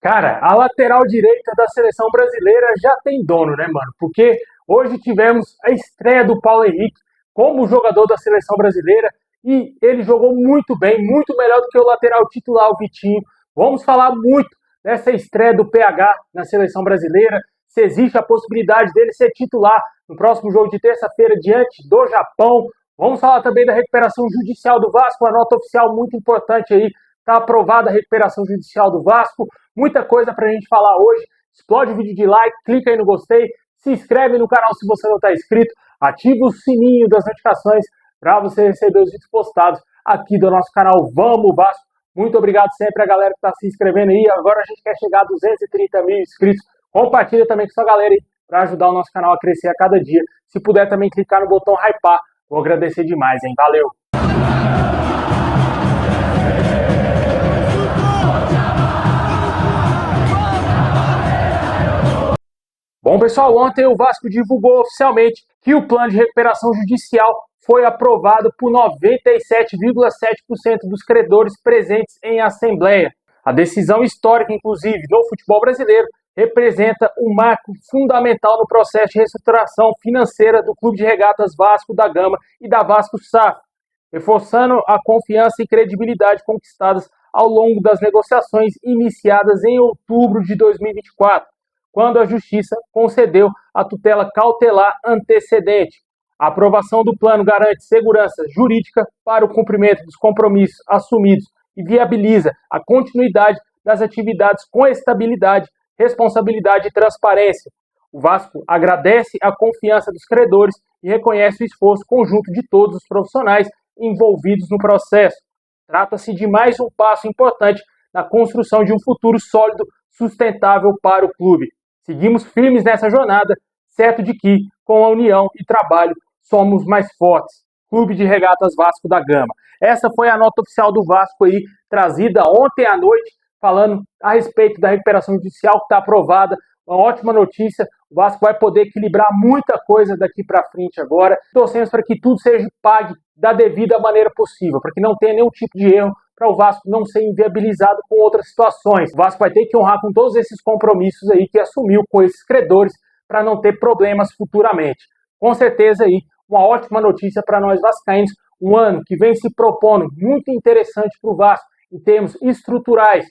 Cara, a lateral direita da seleção brasileira já tem dono, né, mano? Porque hoje tivemos a estreia do Paulo Henrique como jogador da seleção brasileira e ele jogou muito bem, muito melhor do que o lateral titular, o Vitinho. Vamos falar muito dessa estreia do PH na seleção brasileira, se existe a possibilidade dele ser titular no próximo jogo de terça-feira diante do Japão. Vamos falar também da recuperação judicial do Vasco, uma nota oficial muito importante aí. Está aprovada a recuperação judicial do Vasco. Muita coisa para a gente falar hoje. Explode o vídeo de like, clica aí no gostei, se inscreve no canal se você não está inscrito, ativa o sininho das notificações para você receber os vídeos postados aqui do nosso canal Vamos Vasco. Muito obrigado sempre a galera que está se inscrevendo aí. Agora a gente quer chegar a 230 mil inscritos. Compartilha também com essa galera aí para ajudar o nosso canal a crescer a cada dia. Se puder também clicar no botão hypar, vou agradecer demais, hein? Valeu! Bom, pessoal, ontem o Vasco divulgou oficialmente que o plano de recuperação judicial foi aprovado por 97,7% dos credores presentes em assembleia. A decisão histórica, inclusive, no futebol brasileiro, representa um marco fundamental no processo de reestruturação financeira do Clube de Regatas Vasco da Gama e da Vasco SAF, reforçando a confiança e credibilidade conquistadas ao longo das negociações iniciadas em outubro de 2024. Quando a Justiça concedeu a tutela cautelar antecedente. A aprovação do plano garante segurança jurídica para o cumprimento dos compromissos assumidos e viabiliza a continuidade das atividades com estabilidade, responsabilidade e transparência. O Vasco agradece a confiança dos credores e reconhece o esforço conjunto de todos os profissionais envolvidos no processo. Trata-se de mais um passo importante na construção de um futuro sólido, sustentável para o clube. Seguimos firmes nessa jornada, certo de que, com a união e trabalho, somos mais fortes. Clube de Regatas Vasco da Gama. Essa foi a nota oficial do Vasco aí, trazida ontem à noite, falando a respeito da recuperação judicial que está aprovada. Uma ótima notícia. O Vasco vai poder equilibrar muita coisa daqui para frente agora. Torcemos para que tudo seja pago da devida maneira possível, para que não tenha nenhum tipo de erro, para o Vasco não ser inviabilizado com outras situações. O Vasco vai ter que honrar com todos esses compromissos aí que assumiu com esses credores para não ter problemas futuramente. Com certeza aí, uma ótima notícia para nós vascaínos, um ano que vem se propondo muito interessante para o Vasco em termos estruturais.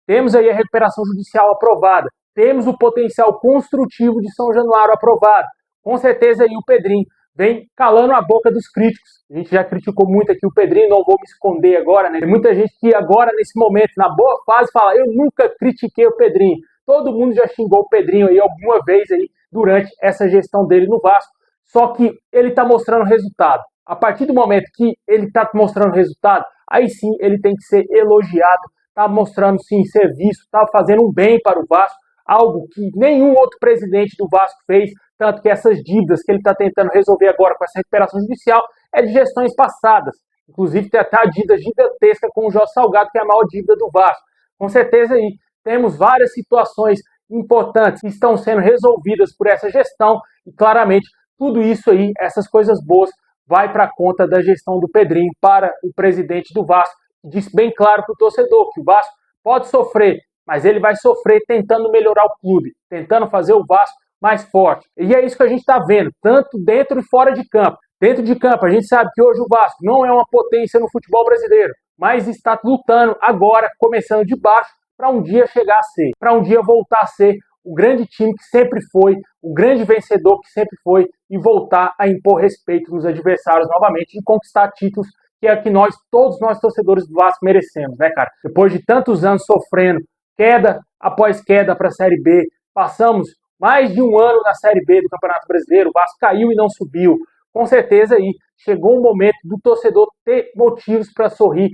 Temos aí a recuperação judicial aprovada, temos o potencial construtivo de São Januário aprovado. Com certeza aí o Pedrinho vem calando a boca dos críticos. A gente já criticou muito aqui o Pedrinho, não vou me esconder agora, né? Tem muita gente que agora, nesse momento, na boa fase, fala: eu nunca critiquei o Pedrinho. Todo mundo já xingou o Pedrinho aí alguma vez aí durante essa gestão dele no Vasco. Só que ele está mostrando resultado. A partir do momento que ele está mostrando resultado, aí sim ele tem que ser elogiado. Está mostrando sim serviço, está fazendo um bem para o Vasco, algo que nenhum outro presidente do Vasco fez. Tanto que essas dívidas que ele está tentando resolver agora com essa recuperação judicial é de gestões passadas. Inclusive tem até a dívida gigantesca com o Jorge Salgado, que é a maior dívida do Vasco. Com certeza aí temos várias situações importantes que estão sendo resolvidas por essa gestão e claramente tudo isso aí, essas coisas boas, vai para a conta da gestão do Pedrinho para o presidente do Vasco. Disse bem claro para o torcedor que o Vasco pode sofrer, mas ele vai sofrer tentando melhorar o clube, tentando fazer o Vasco mais forte. E é isso que a gente está vendo, tanto dentro e fora de campo. Dentro de campo, a gente sabe que hoje o Vasco não é uma potência no futebol brasileiro, mas está lutando agora, começando de baixo, para um dia chegar a ser, para um dia voltar a ser o grande time que sempre foi, o grande vencedor que sempre foi, e voltar a impor respeito nos adversários novamente e conquistar títulos que é que nós, todos nós torcedores do Vasco merecemos, né, cara? Depois de tantos anos sofrendo, queda após queda para a Série B, passamos mais de um ano na Série B do Campeonato Brasileiro, o Vasco caiu e não subiu. Com certeza aí chegou o momento do torcedor ter motivos para sorrir.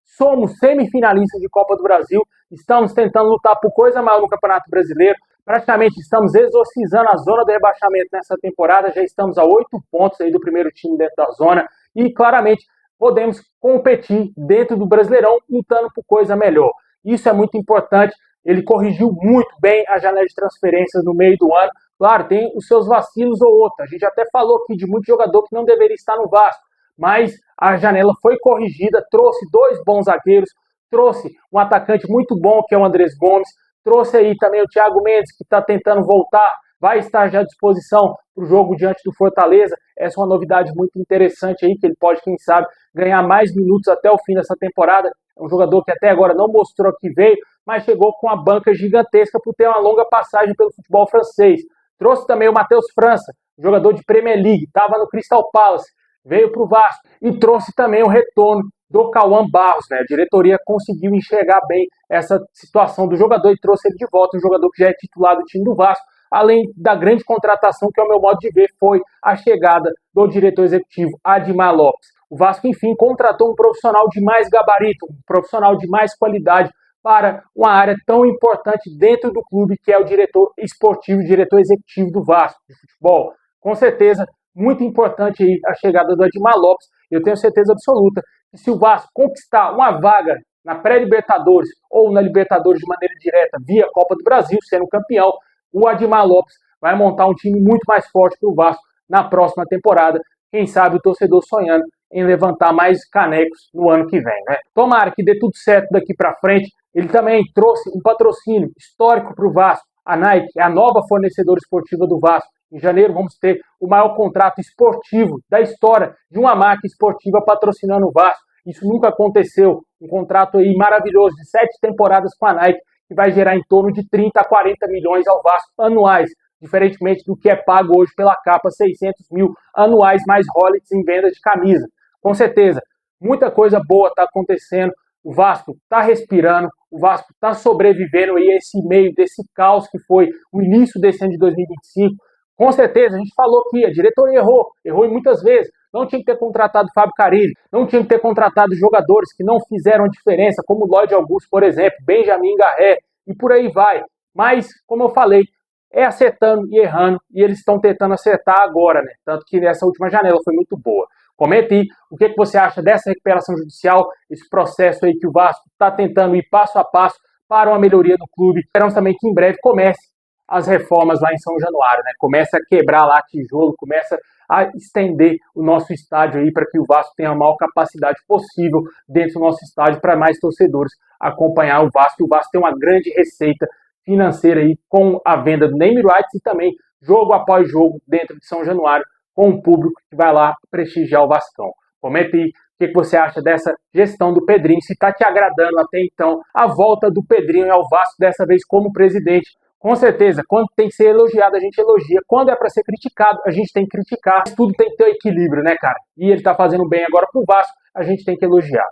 Somos semifinalistas de Copa do Brasil, estamos tentando lutar por coisa maior no Campeonato Brasileiro. Praticamente estamos exorcizando a zona do rebaixamento nessa temporada, já estamos a 8 pontos aí do primeiro time dentro da zona e claramente podemos competir dentro do Brasileirão lutando por coisa melhor. Isso é muito importante. Ele corrigiu muito bem a janela de transferências no meio do ano. Claro, tem os seus vacilos ou outros. A gente até falou aqui de muito jogador que não deveria estar no Vasco, mas a janela foi corrigida, trouxe 2 bons zagueiros, trouxe um atacante muito bom, que é o Andrés Gomes, trouxe aí também o Thiago Mendes, que está tentando voltar, vai estar já à disposição para o jogo diante do Fortaleza. Essa é uma novidade muito interessante aí, que ele pode, quem sabe, ganhar mais minutos até o fim dessa temporada. É um jogador que até agora não mostrou que veio, mas chegou com uma banca gigantesca por ter uma longa passagem pelo futebol francês. Trouxe também o Matheus França, jogador de Premier League, estava no Crystal Palace, veio para o Vasco, e trouxe também o retorno do Cauã Barros, né? A diretoria conseguiu enxergar bem essa situação do jogador e trouxe ele de volta, um jogador que já é titular do time do Vasco, além da grande contratação, que, ao meu modo de ver, foi a chegada do diretor executivo Admar Lopes. O Vasco, enfim, contratou um profissional de mais gabarito, um profissional de mais qualidade para uma área tão importante dentro do clube, que é o diretor esportivo, diretor executivo do Vasco de futebol. Com certeza, muito importante aí a chegada do Admar Lopes. Eu tenho certeza absoluta que, se o Vasco conquistar uma vaga na pré-Libertadores ou na Libertadores de maneira direta via Copa do Brasil, sendo campeão, o Admar Lopes vai montar um time muito mais forte para o Vasco na próxima temporada. Quem sabe o torcedor sonhando em levantar mais canecos no ano que vem, né? Tomara que dê tudo certo daqui para frente. Ele também trouxe um patrocínio histórico para o Vasco. A Nike é a nova fornecedora esportiva do Vasco. Em janeiro vamos ter o maior contrato esportivo da história de uma marca esportiva patrocinando o Vasco. Isso nunca aconteceu. Um contrato aí maravilhoso de 7 temporadas com a Nike, que vai gerar em torno de 30 a 40 milhões ao Vasco anuais, diferentemente do que é pago hoje pela capa, 600 mil anuais, mais royalties em venda de camisa. Com certeza, muita coisa boa está acontecendo, o Vasco está respirando, o Vasco está sobrevivendo aí a esse meio desse caos que foi o início desse ano de 2025. Com certeza, a gente falou que a diretoria errou e muitas vezes. Não tinha que ter contratado Fábio Carille, não tinha que ter contratado jogadores que não fizeram a diferença, como Lloyd Augusto, por exemplo, Benjamin Garré, e por aí vai. Mas, como eu falei, é acertando e errando, e eles estão tentando acertar agora, né? Tanto que nessa última janela foi muito boa. Comenta aí o que você acha dessa recuperação judicial, esse processo aí que o Vasco está tentando ir passo a passo para uma melhoria do clube. Esperamos também que em breve comece as reformas lá em São Januário, né? Começa a quebrar lá tijolo, começa a estender o nosso estádio aí para que o Vasco tenha a maior capacidade possível dentro do nosso estádio para mais torcedores acompanhar o Vasco. E o Vasco tem uma grande receita financeira aí com a venda do name rights e também jogo após jogo dentro de São Januário com o público que vai lá prestigiar o Vascão. Comenta aí o que você acha dessa gestão do Pedrinho, se está te agradando até então a volta do Pedrinho ao Vasco, dessa vez como presidente. Com certeza, quando tem que ser elogiado, a gente elogia. Quando é para ser criticado, a gente tem que criticar. Tudo tem que ter equilíbrio, né, cara? E ele tá fazendo bem agora pro Vasco, a gente tem que elogiar.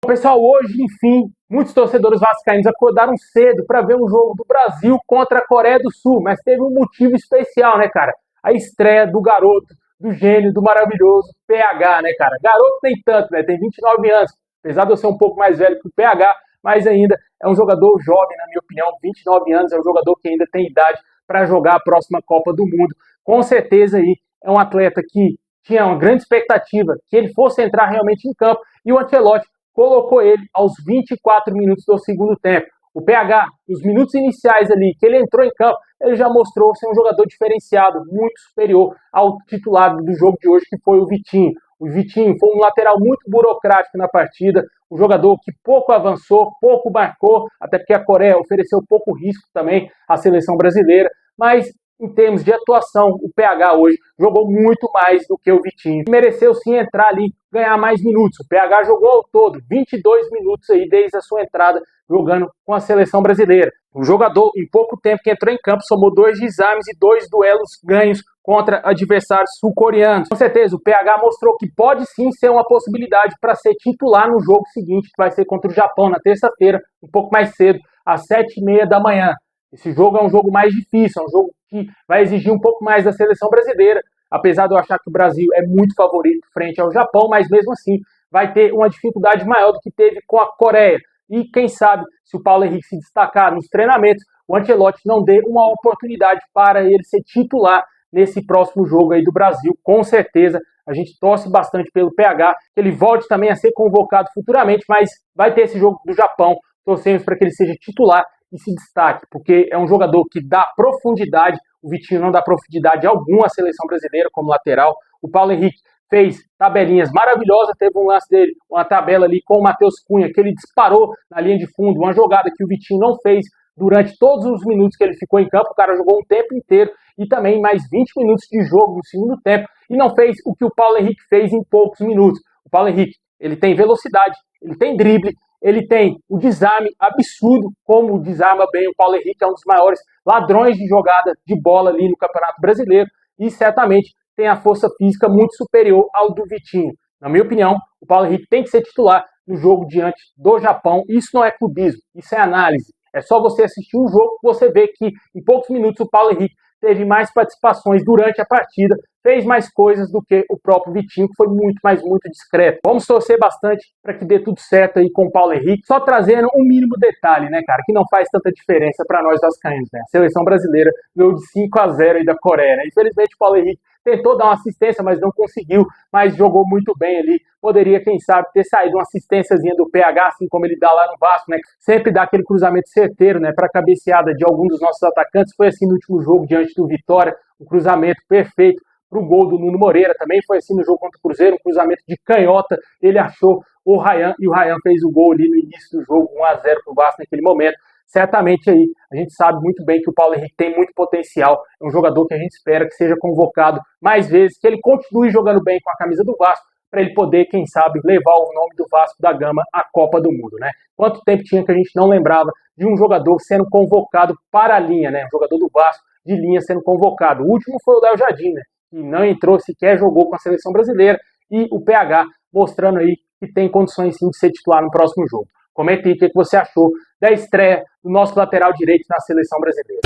Pessoal, hoje, enfim, muitos torcedores vascaínos acordaram cedo para ver um jogo do Brasil contra a Coreia do Sul, mas teve um motivo especial, né, cara? A estreia do garoto, do gênio, do maravilhoso PH, né, cara? Garoto nem tanto, né? Tem 29 anos, apesar de eu ser um pouco mais velho que o PH, mas ainda é um jogador jovem, na minha opinião. 29 anos, é um jogador que ainda tem idade para jogar a próxima Copa do Mundo. Com certeza aí é um atleta que tinha uma grande expectativa que ele fosse entrar realmente em campo, e o Ancelotti colocou ele aos 24 minutos do segundo tempo. O PH, nos minutos iniciais ali, que ele entrou em campo, ele já mostrou ser um jogador diferenciado, muito superior ao titular do jogo de hoje, que foi o Vitinho. O Vitinho foi um lateral muito burocrático na partida, um jogador que pouco avançou, pouco marcou, até porque a Coreia ofereceu pouco risco também à seleção brasileira, mas em termos de atuação, o PH hoje jogou muito mais do que o Vitinho. Mereceu sim entrar ali, ganhar mais minutos. O PH jogou ao todo 22 minutos aí desde a sua entrada jogando com a seleção brasileira. O jogador, em pouco tempo que entrou em campo, somou 2 exames e 2 duelos ganhos contra adversários sul-coreanos. Com certeza, o PH mostrou que pode sim ser uma possibilidade para ser titular no jogo seguinte, que vai ser contra o Japão, na terça-feira, um pouco mais cedo, às 7h30 da manhã. Esse jogo é um jogo mais difícil, é um jogo que vai exigir um pouco mais da seleção brasileira, apesar de eu achar que o Brasil é muito favorito frente ao Japão, mas mesmo assim vai ter uma dificuldade maior do que teve com a Coreia. E quem sabe, se o Paulo Henrique se destacar nos treinamentos, o Ancelotti não dê uma oportunidade para ele ser titular nesse próximo jogo aí do Brasil. Com certeza, a gente torce bastante pelo PH, que ele volte também a ser convocado futuramente, mas vai ter esse jogo do Japão, torcemos para que ele seja titular e se destaque, porque é um jogador que dá profundidade. O Vitinho não dá profundidade alguma à seleção brasileira como lateral. O Paulo Henrique fez tabelinhas maravilhosas, teve um lance dele, uma tabela ali com o Matheus Cunha, que ele disparou na linha de fundo, uma jogada que o Vitinho não fez durante todos os minutos que ele ficou em campo. O cara jogou um tempo inteiro e também mais 20 minutos de jogo no segundo tempo e não fez o que o Paulo Henrique fez em poucos minutos. O Paulo Henrique, ele tem velocidade, ele tem drible, ele tem o desarme absurdo, como desarma bem o Paulo Henrique, é um dos maiores ladrões de jogada de bola ali no Campeonato Brasileiro e certamente tem a força física muito superior ao do Vitinho. Na minha opinião, o Paulo Henrique tem que ser titular no jogo diante do Japão. Isso não é clubismo, isso é análise. É só você assistir um jogo que você vê que em poucos minutos o Paulo Henrique teve mais participações durante a partida, fez mais coisas do que o próprio Vitinho, que foi muito, mas muito discreto. Vamos torcer bastante para que dê tudo certo aí com o Paulo Henrique, só trazendo um mínimo detalhe, né, cara, que não faz tanta diferença para nós vascaínos, né? A seleção brasileira ganhou de 5-0 aí da Coreia, né? Infelizmente o Paulo Henrique tentou dar uma assistência, mas não conseguiu, mas jogou muito bem ali. Poderia, quem sabe, ter saído uma assistênciazinha do PH, assim como ele dá lá no Vasco, né? Sempre dá aquele cruzamento certeiro, né, para a cabeceada de algum dos nossos atacantes. Foi assim no último jogo diante do Vitória, um cruzamento perfeito para o gol do Nuno Moreira. Também foi assim no jogo contra o Cruzeiro, um cruzamento de canhota. Ele achou o Ryan e o Ryan fez o gol ali no início do jogo, 1-0 para o Vasco naquele momento. Certamente aí, a gente sabe muito bem que o Paulo Henrique tem muito potencial, é um jogador que a gente espera que seja convocado mais vezes, que ele continue jogando bem com a camisa do Vasco, para ele poder, quem sabe, levar o nome do Vasco da Gama à Copa do Mundo, né? Quanto tempo tinha que a gente não lembrava de um jogador sendo convocado para a linha, né? Um jogador do Vasco de linha sendo convocado. O último foi o Léo Jardim, né? Que não entrou sequer, jogou com a seleção brasileira, e o PH mostrando aí que tem condições sim de ser titular no próximo jogo. Comenta aí o que você achou da estreia do nosso lateral direito na seleção brasileira.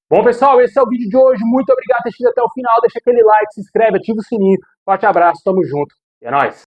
Bom, pessoal, esse é o vídeo de hoje. Muito obrigado por ter assistido até o final. Deixa aquele like, se inscreve, ativa o sininho. Forte abraço, tamo junto. E é nóis!